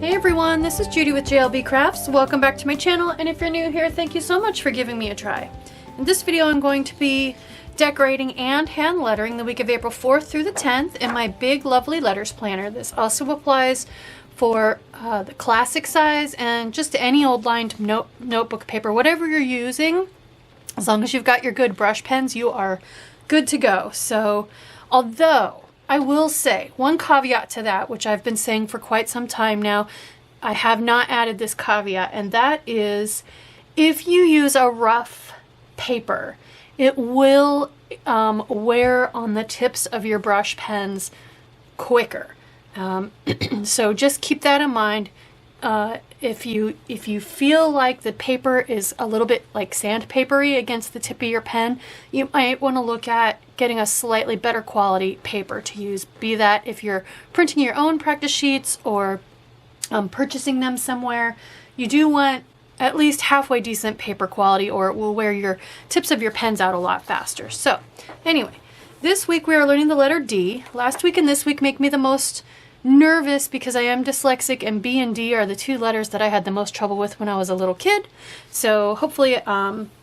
Hey everyone, this is Judi with JLBCrafts. Welcome back to my channel, and if you're new here, thank you so much for giving me a try. In this video, I'm going to be decorating and hand lettering the week of April 4th through the 10th in my big, lovely letters planner. This also applies for the classic size and just any old lined notebook paper, whatever you're using. As long as you've got your good brush pens, you are good to go. So, although I will say one caveat to that, which I've been saying for quite some time now, I have not added this caveat, and that is if you use a rough paper, it will wear on the tips of your brush pens quicker. So just keep that in mind. If you feel like the paper is a little bit like sandpapery against the tip of your pen, you might want to look at getting a slightly better quality paper to use. Be that if you're printing your own practice sheets or purchasing them somewhere, you do want at least halfway decent paper quality, or it will wear your tips of your pens out a lot faster. So anyway, this week we are learning the letter D. Last week and this week make me the most nervous because I am dyslexic, and B and D are the two letters that I had the most trouble with when I was a little kid. So hopefully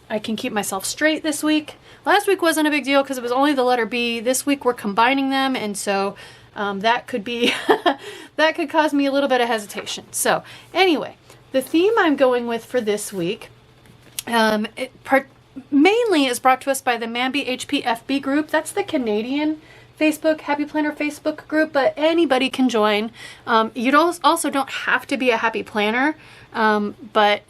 I can keep myself straight this week. Last week wasn't a big deal because it was only the letter B. This week we're combining them, and so that could be that could cause me a little bit of hesitation. So anyway, the theme I'm going with for this week mainly is brought to us by the Mambi HPFB group. That's the Canadian Facebook Happy Planner Facebook group, but anybody can join. You also don't have to be a happy planner, but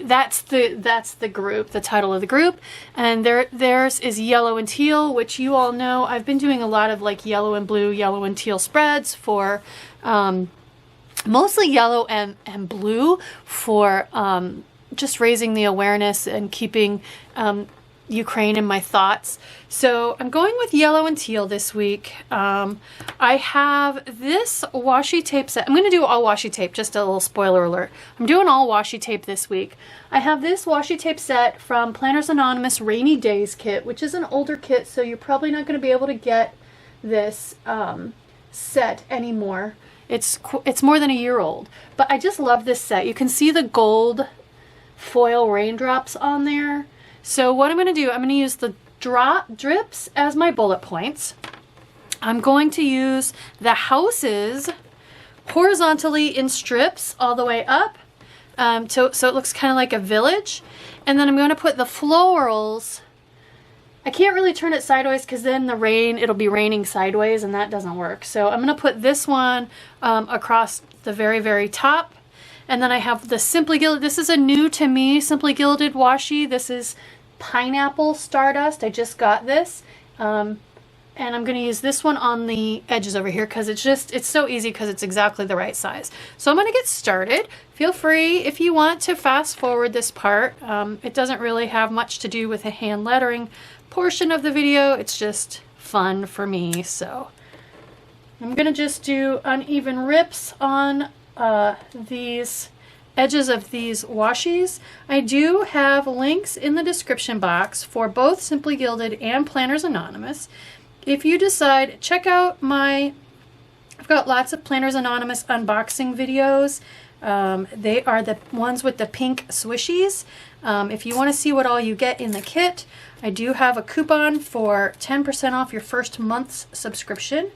that's the group, the title of the group. And theirs is Yellow and Teal, which you all know. I've been doing a lot of like yellow and blue, yellow and teal spreads for mostly yellow and blue for just raising the awareness and keeping Ukraine in my thoughts. So I'm going with yellow and teal this week. I have this washi tape set. I'm going to do all washi tape, just a little spoiler alert. I'm doing all washi tape this week. I have this washi tape set from Planners Anonymous Rainy Days kit, which is an older kit, so you're probably not going to be able to get this set anymore. It's more than a year old, but I just love this set. You can see the gold foil raindrops on there. So what I'm going to do, I'm going to use the drips as my bullet points. I'm going to use the houses horizontally in strips all the way up, so it looks kind of like a village. And then I'm going to put the florals. I can't really turn it sideways because then it'll be raining sideways, and that doesn't work. So I'm going to put this one across the very, very top. And then I have the Simply Gilded. This is a new to me Simply Gilded washi. This is Pineapple Stardust. I just got this. And I'm going to use this one on the edges over here because it's so easy because it's exactly the right size. So I'm going to get started. Feel free if you want to fast forward this part. It doesn't really have much to do with the hand lettering portion of the video. It's just fun for me. So I'm going to just do uneven rips on these edges of these washies. I do have links in the description box for both Simply Gilded and Planners Anonymous. If you decide, check out I've got lots of Planners Anonymous unboxing videos. They are the ones with the pink swishies. If you want to see what all you get in the kit, I do have a coupon for 10% off your first month's subscription.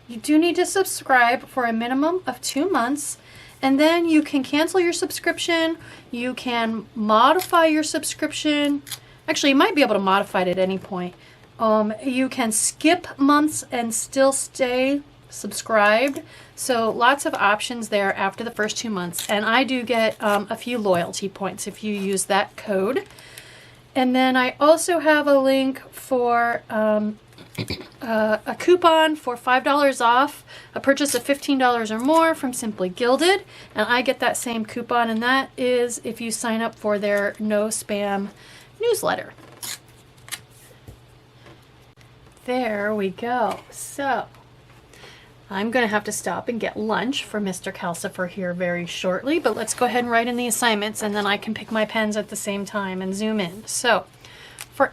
You do need to subscribe for a minimum of 2 months, and then you can cancel your subscription. You can modify your subscription. Actually, you might be able to modify it at any point. You can skip months and still stay subscribed. So lots of options there after the first 2 months. And I do get a few loyalty points if you use that code. And then I also have a link for a coupon for $5 off a purchase of $15 or more from Simply Gilded, and I get that same coupon, and that is if you sign up for their no spam newsletter. There we go. So I'm going to have to stop and get lunch for Mr. Calcifur here very shortly, but let's go ahead and write in the assignments, and then I can pick my pens at the same time and zoom in. So for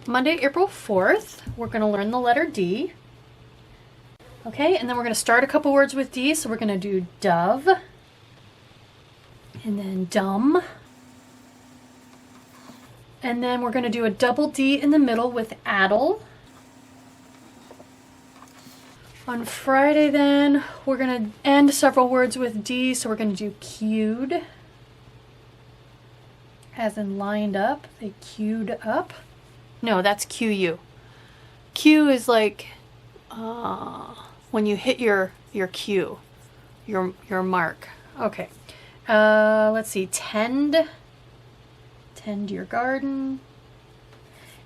Monday, April 4th, we're going to learn the letter D. Okay, and then we're going to start a couple words with D. So we're going to do dove, And then dumb. And then we're going to do a double D in the middle with addle. On Friday then, we're going to end several words with D, so we're going to do queued. As in lined up. They queued up. No, that's QU. Q is like when you hit your cue, your mark. Okay. Let's see. Tend your garden.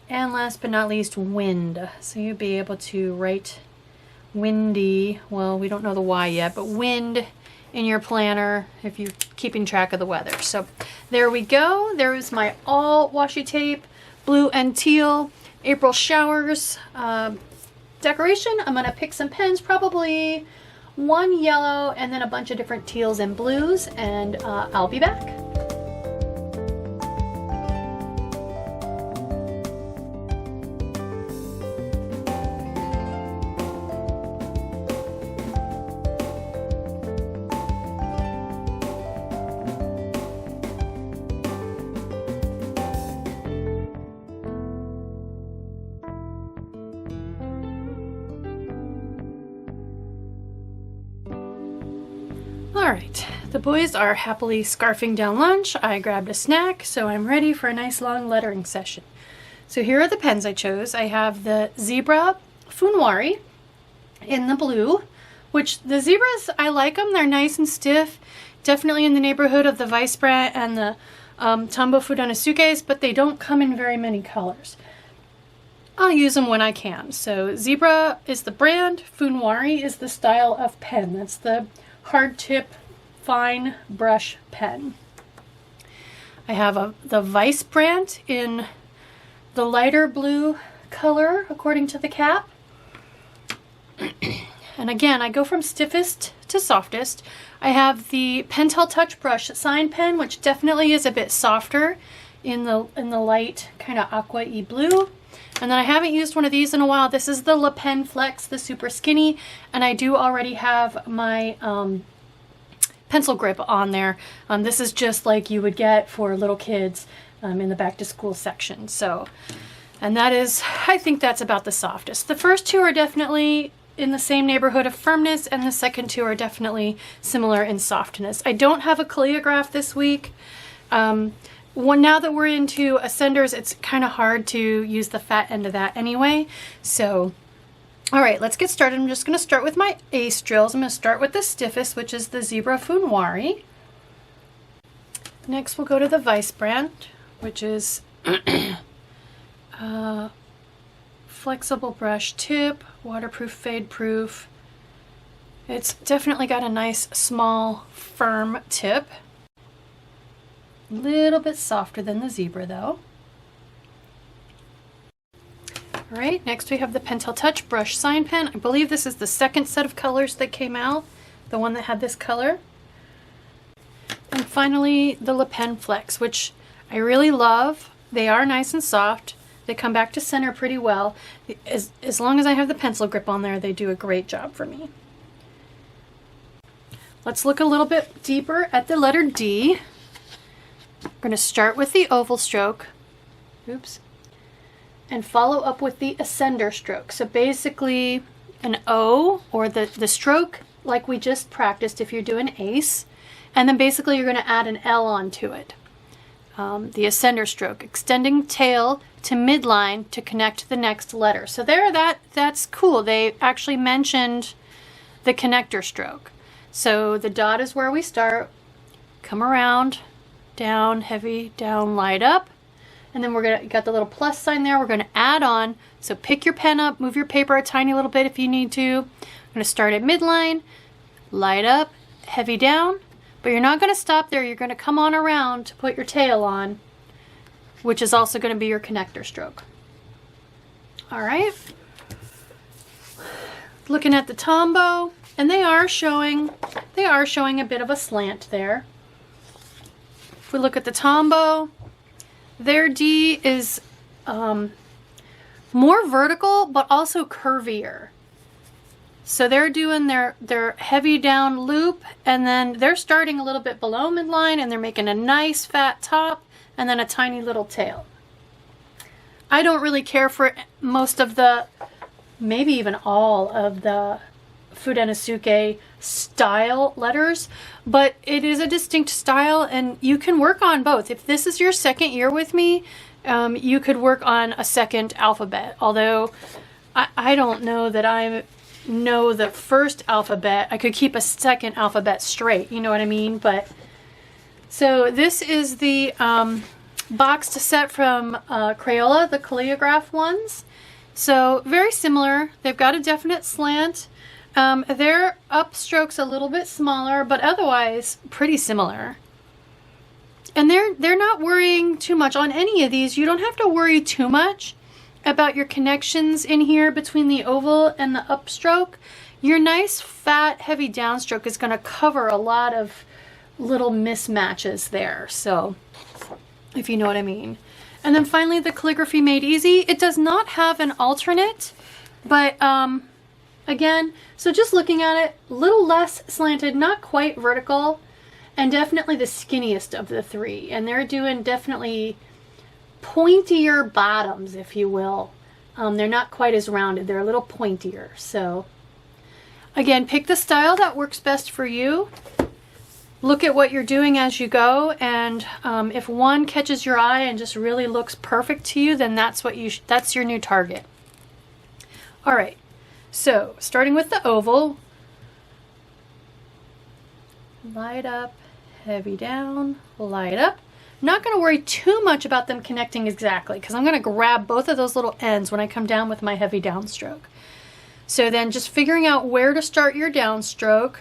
And last but not least, wind. So you'd be able to write windy, well, we don't know the Y yet, but wind in your planner if you're keeping track of the weather. So there we go. There is my all washi tape, blue and teal, April showers decoration. I'm going to pick some pens, probably one yellow and then a bunch of different teals and blues, and I'll be back. All right, the boys are happily scarfing down lunch. I grabbed a snack, so I'm ready for a nice long lettering session. So here are the pens I chose. I have the Zebra Funwari in the blue, which the zebras, I like them. They're nice and stiff, definitely in the neighborhood of the Weissbrand and the Tombow Fudenosuke's, but they don't come in very many colors. I'll use them when I can. So Zebra is the brand, Funwari is the style of pen. That's the hard tip, fine brush pen. I have the Weissbrand in the lighter blue color, according to the cap. And again, I go from stiffest to softest. I have the Pentel Touch Brush sign pen, which definitely is a bit softer in the light kind of aqua-y blue. And then I haven't used one of these in a while. This is the Le Pen Flex, the super skinny, and I do already have my pencil grip on there. This is just like you would get for little kids in the back to school section. So, and that is, I think that's about the softest. The first two are definitely in the same neighborhood of firmness, and the second two are definitely similar in softness. I don't have a calligraph this week. Now that we're into ascenders, it's kind of hard to use the fat end of that anyway. So, all right, let's get started. I'm just going to start with my ace drills. I'm going to start with the stiffest, which is the Zebra Funwari. Next, we'll go to the Weissbrand, which is flexible brush tip, waterproof, fade proof. It's definitely got a nice, small, firm tip. A little bit softer than the Zebra though. All right, next we have the Pentel Touch Brush Sign Pen. I believe this is the second set of colors that came out, the one that had this color. And finally, the Le Pen Flex, which I really love. They are nice and soft. They come back to center pretty well. As long as I have the pencil grip on there, they do a great job for me. Let's look a little bit deeper at the letter D. I'm going to start with the oval stroke, oops, and follow up with the ascender stroke. So basically an O, or the stroke like we just practiced if you're doing ace, and then basically you're going to add an L onto it. The ascender stroke, extending tail to midline to connect to the next letter. So there, that's cool. They actually mentioned the connector stroke. So the dot is where we start, come around, down, heavy, down, light up, and then we're gonna got the little plus sign there. We're gonna add on. So pick your pen up, move your paper a tiny little bit if you need to. I'm gonna start at midline, light up, heavy down, but you're not gonna stop there. You're gonna come on around to put your tail on, which is also gonna be your connector stroke. All right. Looking at the Tombow, and they are showing a bit of a slant there. If we look at the Tombow, their D is more vertical, but also curvier. So they're doing their heavy down loop, and then they're starting a little bit below midline, and they're making a nice fat top and then a tiny little tail. I don't really care for most of the, maybe even all of the Fudenosuke style letters, but it is a distinct style and you can work on both. If this is your second year with me, you could work on a second alphabet, although I don't know that I know the first alphabet. I could keep a second alphabet straight, you know what I mean? But so this is the boxed set from Crayola, the calligraph ones. So very similar. They've got a definite slant. Their upstrokes a little bit smaller, but otherwise pretty similar. And they're not worrying too much on any of these. You don't have to worry too much about your connections in here between the oval and the upstroke. Your nice fat heavy downstroke is going to cover a lot of little mismatches there. So if you know what I mean. And then finally the calligraphy made easy. It does not have an alternate, but again, so just looking at it, a little less slanted, not quite vertical, and definitely the skinniest of the three. And they're doing definitely pointier bottoms, if you will. They're not quite as rounded. They're a little pointier. So again, pick the style that works best for you. Look at what you're doing as you go, and if one catches your eye and just really looks perfect to you, then that's what that's your new target. All right. So, starting with the oval, light up, heavy down, light up. I'm not going to worry too much about them connecting exactly because I'm going to grab both of those little ends when I come down with my heavy downstroke. So then just figuring out where to start your downstroke,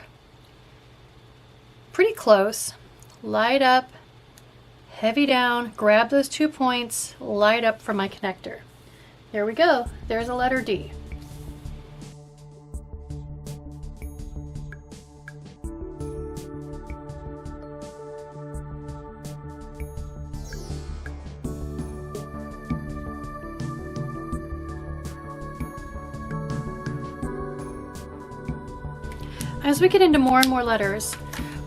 pretty close, light up, heavy down, grab those 2 points, light up for my connector. There we go. There's a letter D. As we get into more and more letters,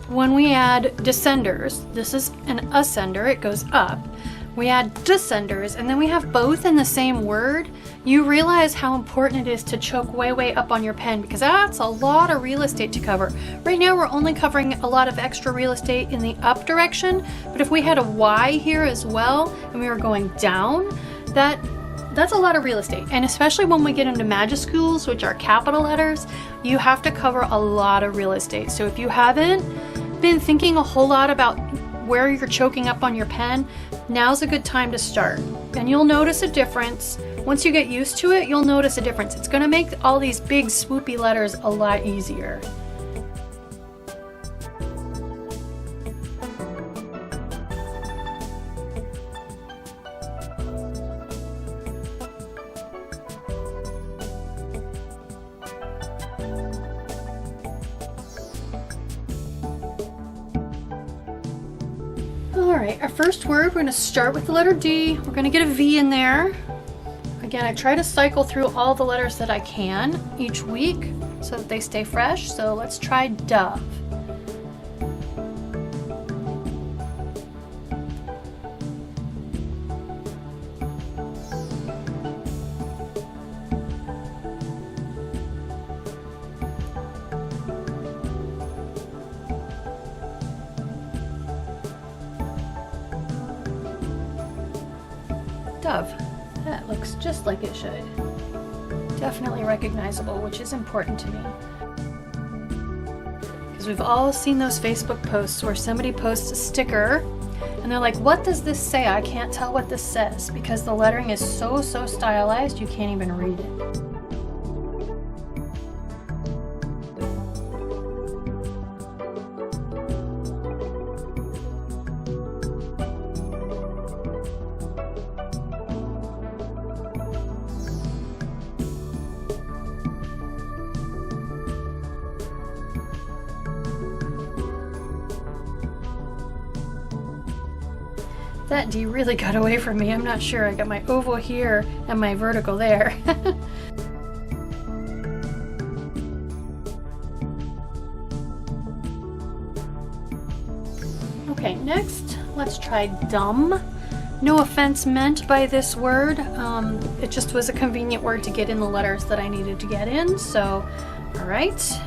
when we add descenders, this is an ascender, it goes up. We add descenders, and then we have both in the same word. You realize how important it is to choke way, way up on your pen because that's a lot of real estate to cover. Right now, we're only covering a lot of extra real estate in the up direction, but if we had a Y here as well, and we were going down, that's a lot of real estate. And especially when we get into majuscules, which are capital letters, you have to cover a lot of real estate. So if you haven't been thinking a whole lot about where you're choking up on your pen, now's a good time to start. And you'll notice a difference. Once you get used to it, you'll notice a difference. It's going to make all these big swoopy letters a lot easier. Alright, our first word, we're going to start with the letter D. We're going to get a V in there. Again, I try to cycle through all the letters that I can each week so that they stay fresh. So let's try dove. Dove. That looks just like it should. Definitely recognizable, which is important to me. Because we've all seen those Facebook posts where somebody posts a sticker and they're like, what does this say? I can't tell what this says because the lettering is so stylized you can't even read it. That D really got away from me. I'm not sure. I got my oval here and my vertical there. Okay, next, let's try dumb. No offense meant by this word. It just was a convenient word to get in the letters that I needed to get in, so, all right.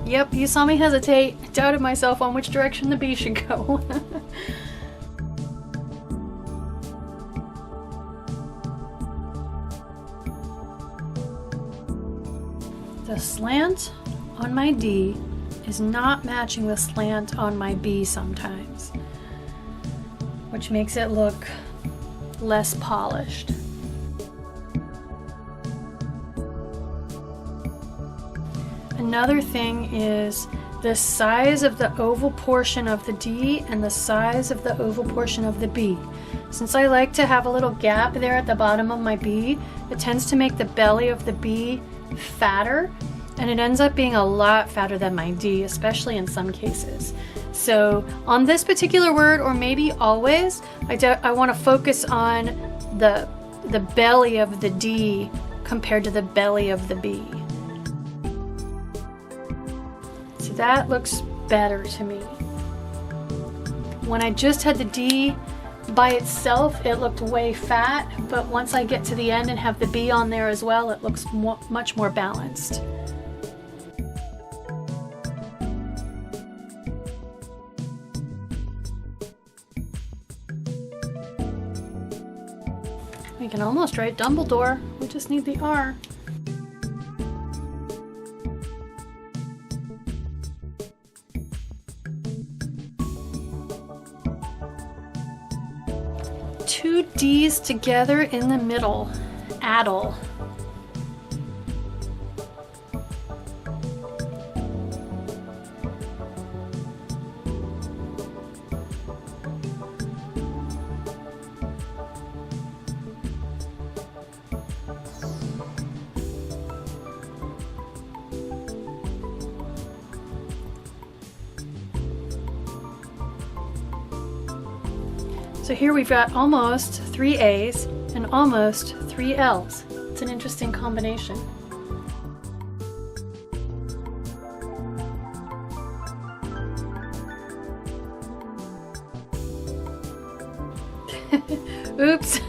Yep, you saw me hesitate. I doubted myself on which direction the bee should go. The slant on my D is not matching the slant on my B sometimes, which makes it look less polished. Another thing is the size of the oval portion of the D and the size of the oval portion of the B. Since I like to have a little gap there at the bottom of my B, it tends to make the belly of the B fatter, and it ends up being a lot fatter than my D, especially in some cases. So on this particular word, or maybe always, I want to focus on the belly of the D compared to the belly of the B. So that looks better to me. When I just had the D by itself, it looked way fat, but once I get to the end and have the B on there as well, it looks much more balanced. We can almost write Dumbledore, we just need the R. Two D's together in the middle. Addle. So here we've got almost 3 A's and almost 3 L's. It's an interesting combination. Oops.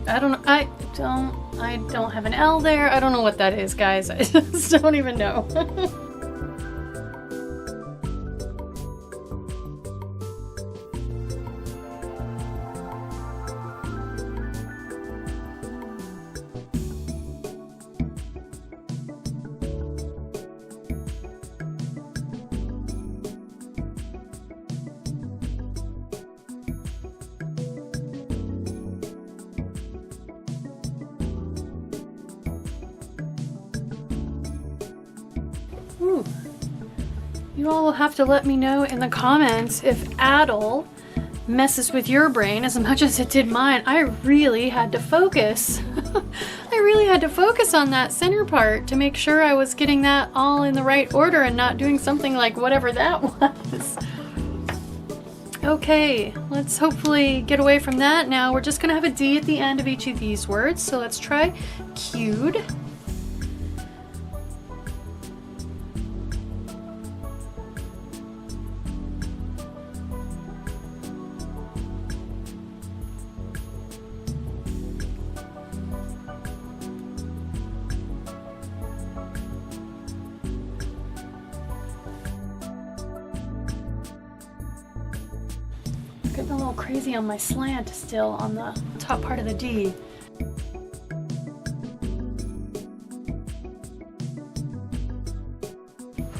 I don't have an L there. I don't know what that is, guys. I just don't even know. Ooh. You all will have to let me know in the comments if addle messes with your brain as much as it did mine. I really had to focus. I really had to focus on that center part to make sure I was getting that all in the right order and not doing something like whatever that was. Okay, let's hopefully get away from that. Now we're just gonna have a D at the end of each of these words. So let's try cued. Getting a little crazy on my slant still on the top part of the D.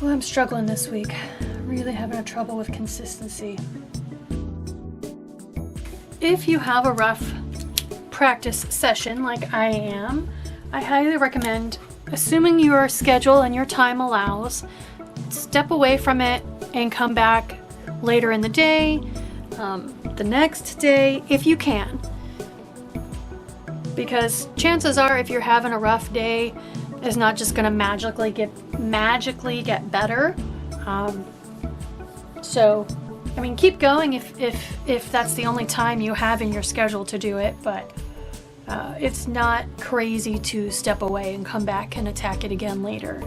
Well, I'm struggling this week. Really having trouble with consistency. If you have a rough practice session like I am, I highly recommend, assuming your schedule and your time allows, step away from it and come back later in the day, the next day, if you can. because chances are if you're having a rough day, it's not just gonna magically get better. So, I mean, keep going if that's the only time you have in your schedule to do it, but it's not crazy to step away and come back and attack it again later.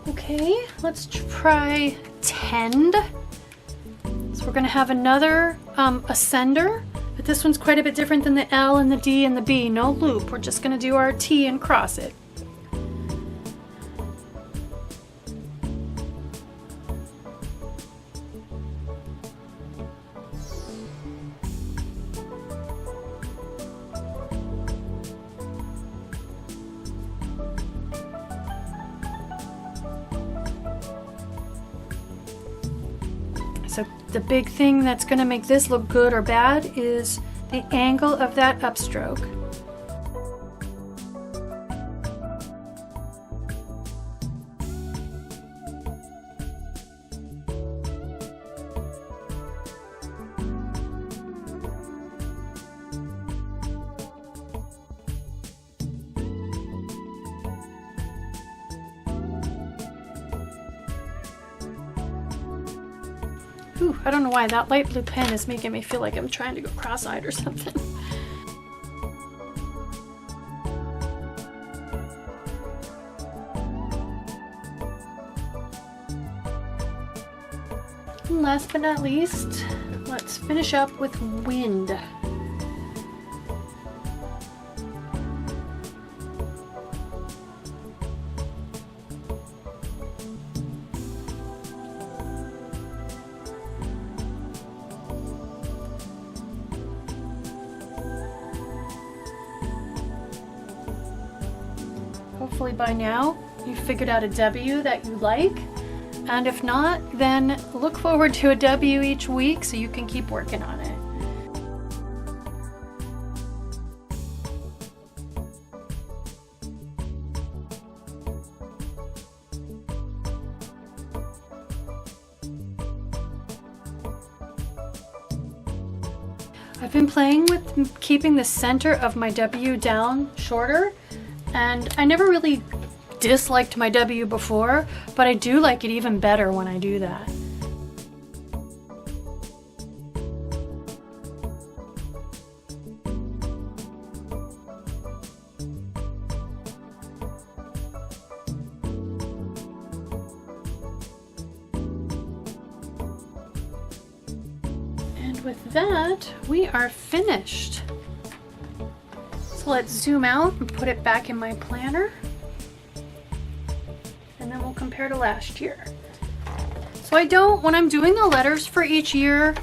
Okay, let's try tend. So we're gonna have another ascender, but this one's quite a bit different than the L and the D and the B. No loop, we're just gonna do our T and cross it. So the big thing that's going to make this look good or bad is the angle of that upstroke. Ooh, I don't know why that light blue pen is making me feel like I'm trying to go cross-eyed or something. And last but not least, let's finish up with wind. Hopefully by now you've figured out a W that you like, and if not, then look forward to a W each week so you can keep working on it. I've been playing with keeping the center of my W down shorter, and I never really disliked my W before, but I do like it even better when I do that. And with that, we are finished. So let's zoom out and put it back in my planner. And then we'll compare to last year. So when I'm doing the letters for each year,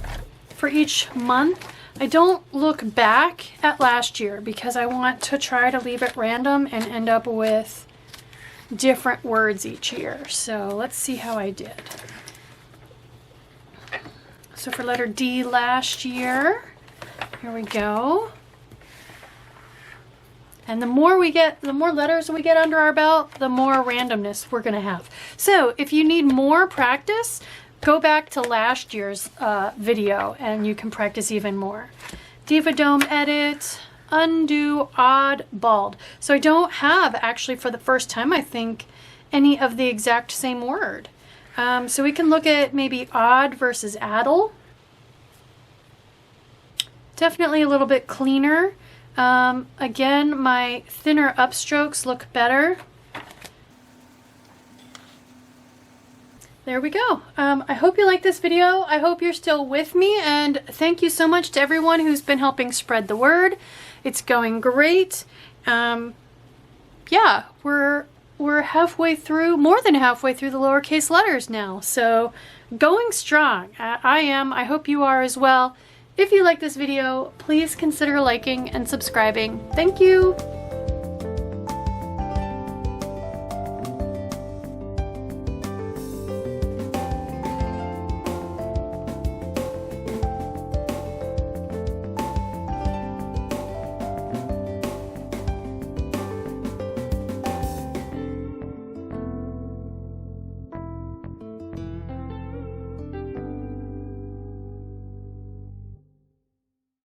for each month, I don't look back at last year because I want to try to leave it random and end up with different words each year. So let's see how I did. So for letter D last year, here we go. And the more letters we get under our belt, the more randomness we're gonna have. So if you need more practice, go back to last year's video and you can practice even more. Diva Dome edit, undo, odd, bald. So I don't have, actually for the first time, I think, any of the exact same word. So we can look at maybe odd versus addle. Definitely a little bit cleaner. Again, my thinner upstrokes look better. There we go. I hope you like this video. I hope you're still with me, and thank you so much to everyone who's been helping spread the word. It's going great. Yeah, we're halfway through, more than halfway through the lowercase letters now. So going strong. I am. I hope you are as well. If you like this video, please consider liking and subscribing. Thank you.